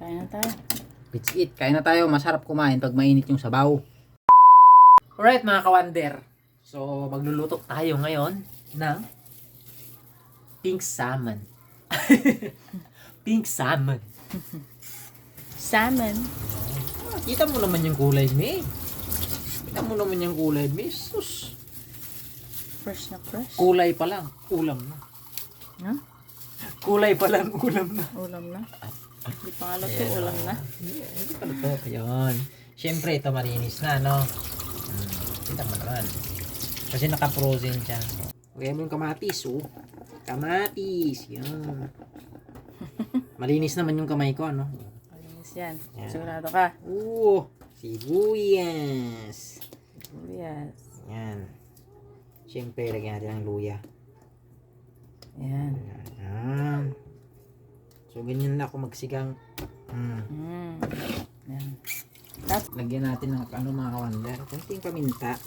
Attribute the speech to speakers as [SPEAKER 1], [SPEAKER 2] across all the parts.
[SPEAKER 1] Kain na tayo.
[SPEAKER 2] Let's eat. Kain na tayo. Masarap kumain pag mainit yung sabaw. Alright mga kawander. So magluluto tayo ngayon ng pink salmon. Pink salmon.
[SPEAKER 1] Salmon.
[SPEAKER 2] Kita mo naman yung kulay, May. Kita mo naman yung kulay, May. Sus.
[SPEAKER 1] Fresh na fresh.
[SPEAKER 2] Kulay pa lang. Ulam na.
[SPEAKER 1] Ha?
[SPEAKER 2] Kulay pa lang. Ulam na.
[SPEAKER 1] Ulam na. Hindi pa nga luto, ulam na.
[SPEAKER 2] Hindi pa luto. Ayun. Siyempre ito malinis na, no? Kita mo naman. Kasi naka-frozen siya. Kaya mo yung kamatis, oh. Kamatis. Yan. Malinis naman yung kamay ko, no?
[SPEAKER 1] Malinis yan.
[SPEAKER 2] Yan.
[SPEAKER 1] Sigurado ka.
[SPEAKER 2] Sibuyas.
[SPEAKER 1] Sibuyas.
[SPEAKER 2] Yan. Siyempre, lagyan natin ng luya.
[SPEAKER 1] Yan.
[SPEAKER 2] Yan. So, ganyan na ako magsigang.
[SPEAKER 1] Yan.
[SPEAKER 2] Lagyan natin ng ano mga kawander. Kunting paminta.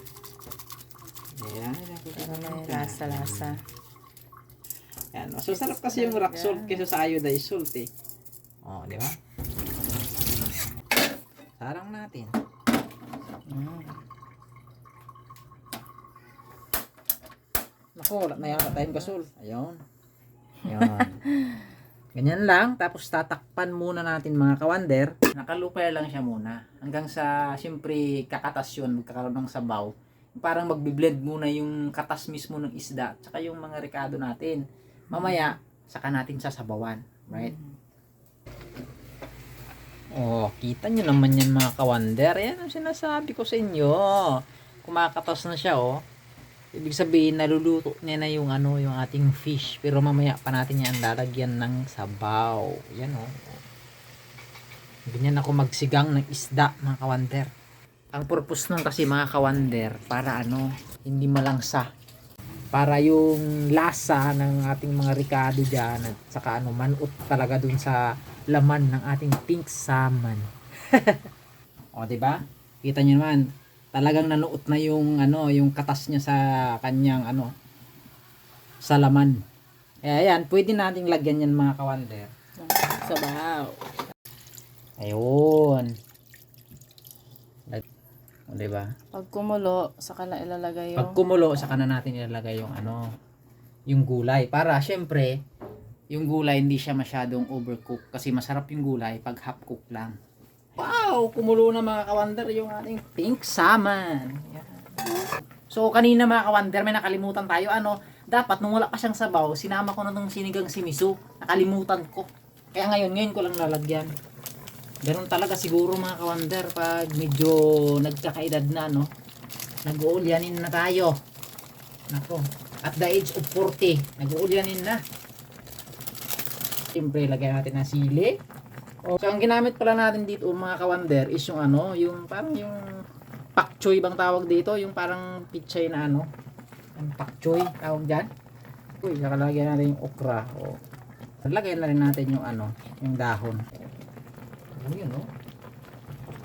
[SPEAKER 2] Ayan.
[SPEAKER 1] Para may lasa-lasa.
[SPEAKER 2] Ayan. So, sarap kasi yung rock salt kaysa sa iodized salt eh. O, di ba? Sarang natin. Naku, wala na yata tayong gasol. Ayun. Ayun. Ganyan lang. Tapos tatakpan muna natin mga kawander. Nakalupay lang siya muna. Hanggang sa, siyempre, kakatas yun. Magkakaroon ng sabaw. Parang magbiblend muna yung katas mismo ng isda. Tsaka yung mga rekado natin. Mamaya, saka natin sasabawan. Right? Oh, kita nyo naman yan mga kawander. Yan ang sinasabi ko sa inyo. Kumakatas na siya, oh. Ibig sabihin, naluluto niya na yung ano, yung ating fish. Pero mamaya pa natin yan lalagyan ng sabaw. Yan, oh. Ganyan ako magsigang ng isda, mga kawander. Ang purpose nun kasi mga kawander, para ano, hindi malangsa. Para yung lasa ng ating mga ricado dyan at saka ano, manut talaga dun sa laman ng ating pink salmon. O, diba? Kita nyo naman, talagang nanuot na yung ano, yung katas niya sa kanyang ano, sa laman. Kaya yan, pwede nating lagyan yan mga kawander.
[SPEAKER 1] Sabaw.
[SPEAKER 2] Ayun. O, diba?
[SPEAKER 1] Pag kumulo, saka na ilalagay yung...
[SPEAKER 2] Pag kumulo, saka na natin ilalagay yung ano, yung gulay. Para syempre, yung gulay hindi siya masyadong overcook. Kasi masarap yung gulay pag half cook lang. Wow! Kumulo na mga kawander yung ating pink salmon. Yan. So kanina mga kawander, may nakalimutan tayo. Ano, dapat nung wala pa siyang sabaw, sinama ko na nung sinigang si Miso. Nakalimutan ko. Kaya ngayon ko lang lalagyan. Ganun talaga siguro mga kawander pag medyo nagkakaedad na, no? Nag-uulyanin na tayo. Nako, at the age of 40, nag-uulyanin na. Siyempre, lagyan natin ng sili. So, ang ginamit pala natin dito mga kawander is yung ano, yung parang yung pak choy bang tawag dito, yung parang pichay na ano. Yung pak choy tawag dyan. Uy, nakalagyan natin yung okra. O, lagyan na rin natin yung ano, yung dahon. Ano yun, no?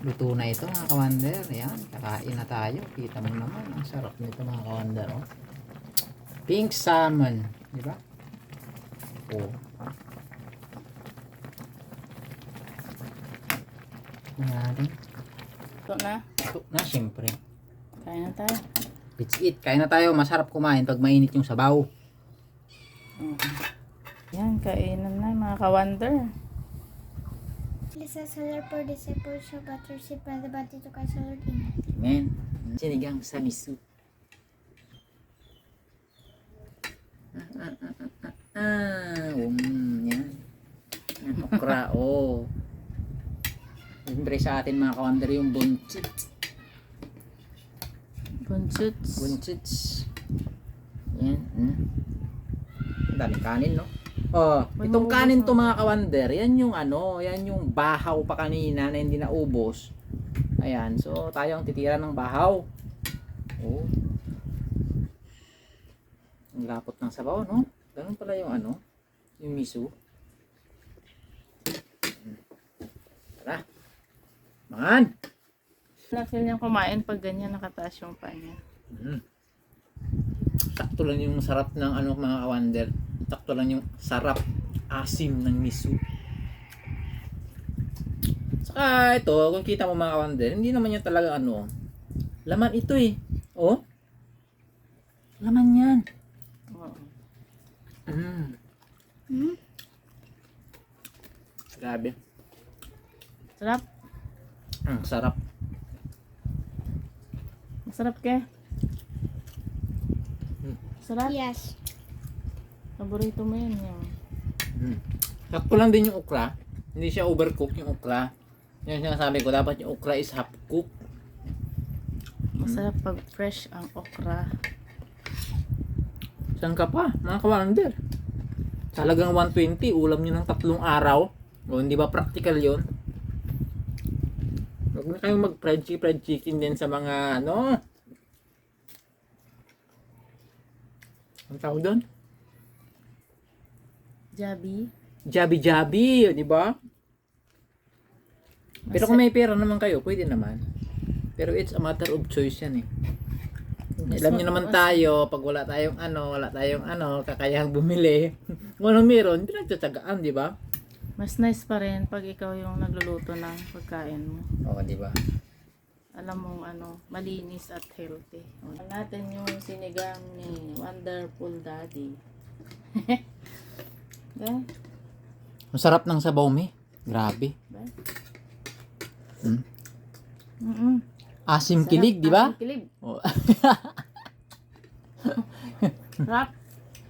[SPEAKER 2] Luto na ito mga kawander. Ayan, kakain na tayo. Kita mo naman, ang sarap nito mga kawander, oh. Pink salmon, di ba? Oh. Ayan.
[SPEAKER 1] Ito na.
[SPEAKER 2] Ito na, syempre.
[SPEAKER 1] Kain na tayo.
[SPEAKER 2] Let's eat. Kain na tayo. Masarap kumain pag mainit yung sabaw.
[SPEAKER 1] Yan, kainan na mga kawander.
[SPEAKER 3] Lisa Solar for disciple siya butter sip and the bati to kay Solar in.
[SPEAKER 2] Amen. Sinigang sa miso. Yan. Yan, okra, oh. Siyempre sa atin mga kawander yung bunchit.
[SPEAKER 1] Bunsuts.
[SPEAKER 2] Bunchits. Yan. Ang daming kanin, no? Oh, itong kanin to mga kawander, yan yung ano, yan yung bahaw pa kanina na hindi naubos. Ayan, so tayo ang titira ng bahaw. Oh. Ang lapot ng sabaw, no? Ganun pala yung ano, yung miso. Tara. Mangan!
[SPEAKER 1] Feel niyang kumain pag ganyan nakataas yung paa niya.
[SPEAKER 2] Sakto lang yung sarap ng ano mga kawander. Sakto lang yung sarap asim ng miso. Saka ito, kung kita mo mga kawander, hindi naman yan talaga ano. Laman ito eh. Oh. Laman yan.
[SPEAKER 1] Oo.
[SPEAKER 2] Grabe.
[SPEAKER 1] Sarap.
[SPEAKER 2] Ang sarap.
[SPEAKER 1] Masarap ke? Sarap.
[SPEAKER 3] Yes.
[SPEAKER 1] Paborito mo yan. Yung.
[SPEAKER 2] Sakto lang din yung okra. Hindi siya overcook yung okra. Yan sinasabi ko, dapat yung okra is half cook.
[SPEAKER 1] Masarap pag fresh ang okra.
[SPEAKER 2] Saan ka pa, mga kawander? Talagang 120, ulam nyo ng 3 araw. O, hindi ba practical yon? Huwag na kayong mag-fried chicken din sa mga, ano? Ang tawag doon?
[SPEAKER 1] Jabi.
[SPEAKER 2] Jabi-jabi, di ba? Pero kung may pera naman kayo, pwede naman. Pero it's a matter of choice yan eh. Alam nyo naman tayo, pag wala tayong kakayahang bumili. Kung anong meron, pinagtsatsagaan, di ba?
[SPEAKER 1] Mas nice pa rin pag ikaw yung nagluluto ng pagkain mo.
[SPEAKER 2] Oo, di ba?
[SPEAKER 1] Alam mong malinis at healthy. Tingnan natin yung sinigang ni Wonderful Daddy. Okay?
[SPEAKER 2] Ang sarap ng sabaw, me. Grabe. Asim kilig, di ba?
[SPEAKER 1] Asim kilig.
[SPEAKER 2] Oh.
[SPEAKER 1] Sarap.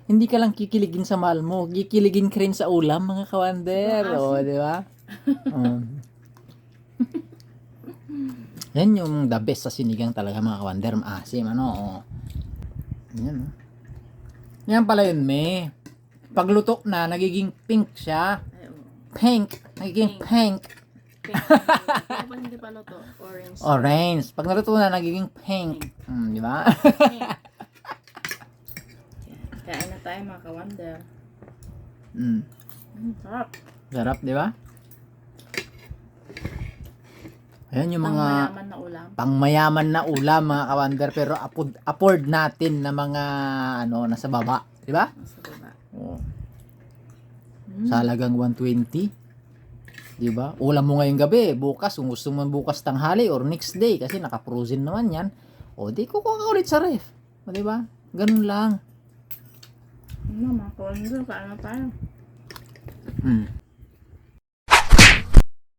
[SPEAKER 2] Hindi ka lang kikiligin sa mahal mo, kikiligin ka rin sa ulam, mga kawander. O, di ba? Yan yung the best sa sinigang talaga, mga kawander. Maasim, ano. Oh. Yan, oh. Yan pala yun, me. Pagluto na, nagiging pink siya.
[SPEAKER 1] Ay, oo.
[SPEAKER 2] Pink. Nagiging pink.
[SPEAKER 1] Pink. Ano ba hindi pa luto? Orange.
[SPEAKER 2] Orange. Pag naluto na, nagiging pink. Di ba?
[SPEAKER 1] Pink. Kain na tayo mga ka-wonder. Sarap.
[SPEAKER 2] Sarap, di ba? Ayan yung
[SPEAKER 1] Ang
[SPEAKER 2] mga
[SPEAKER 1] mayaman na ulam.
[SPEAKER 2] pangmayaman na ulam, mga kawander, pero afford natin na mga nasa baba, di ba?
[SPEAKER 1] Sa baba.
[SPEAKER 2] Oh. Sa halagang 120. Di ba? Ulam mo ngayong gabi, bukas kung gusto mo bukas tanghali or next day kasi naka-frozen naman 'yan. O di kukuha ka ulit sa ref. O di ba? Ganun lang.
[SPEAKER 1] Mga ka-wonder, kain na tayo.